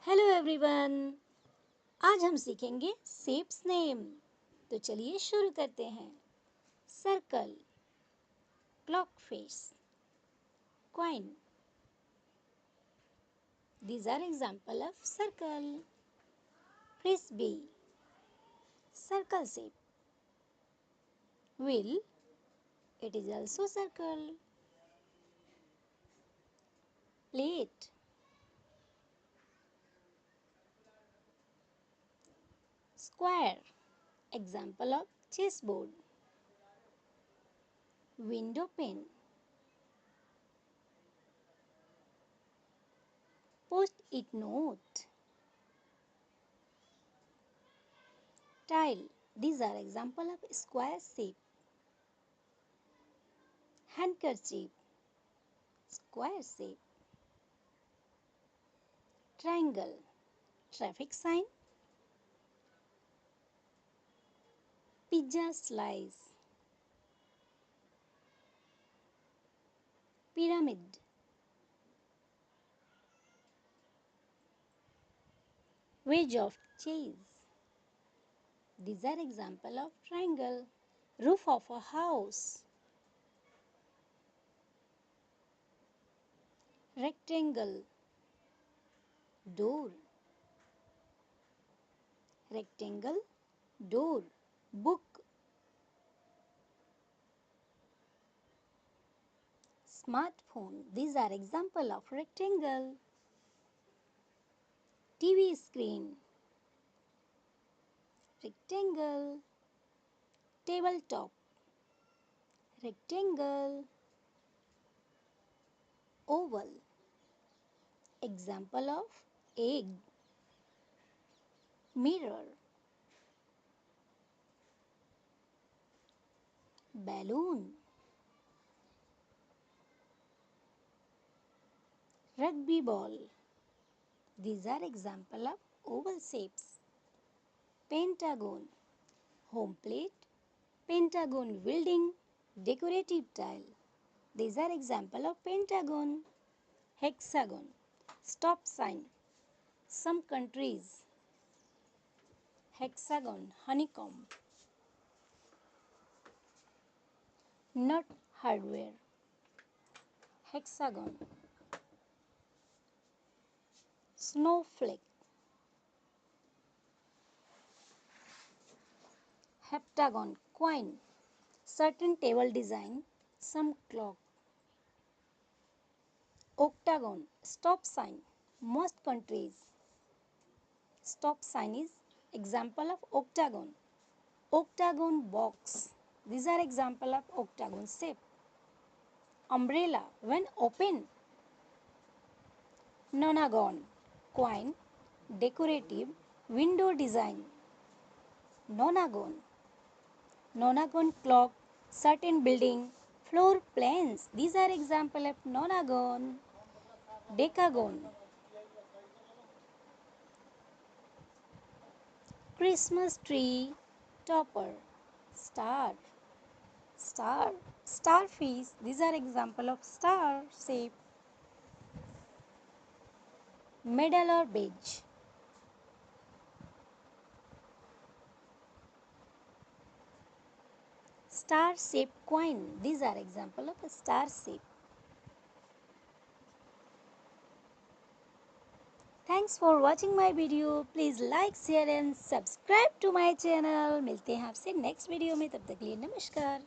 Hello everyone. आज हम सीखेंगे शेप्स नेम। तो चलिए शुरू करते हैं। Circle, clock face, coin. These are example of circle. Frisbee, circle shape. Wheel, it is also circle. Plate, square, example of chessboard. Window pane, post-it note. Tile, these are example of square shape. Handkerchief, square shape. Triangle, traffic sign. Pizza slice. Pyramid, wedge of cheese. These are example of triangle. Roof of a house. Rectangle, door. Rectangle, door. Book. Smartphone, these are example of rectangle. TV screen, rectangle. Tabletop, rectangle. Oval, example of egg. Mirror, balloon. Rugby ball, these are example of oval shapes. Pentagon, home plate. Pentagon building, decorative tile. These are example of pentagon. Hexagon, stop sign. Some countries. Hexagon, honeycomb. Nut hardware. Hexagon. Snowflake. Heptagon, coin. Certain table design. Some clock. Octagon, stop sign. Most countries. Stop sign is example of octagon. Octagon box. These are example of octagon shape. Umbrella when open. Nonagon, coin, decorative, window design. Nonagon. Nonagon clock, certain building, floor plans. These are example of nonagon. Decagon. Christmas tree, topper, star, star, starfish. These are example of star shape. Medal or badge. Star shaped coin. These are example of a star shape. Thanks for watching my video. Please like, share and subscribe to my channel. मिलते हैं आपसे next video में, तब तक के लिए नमस्कार।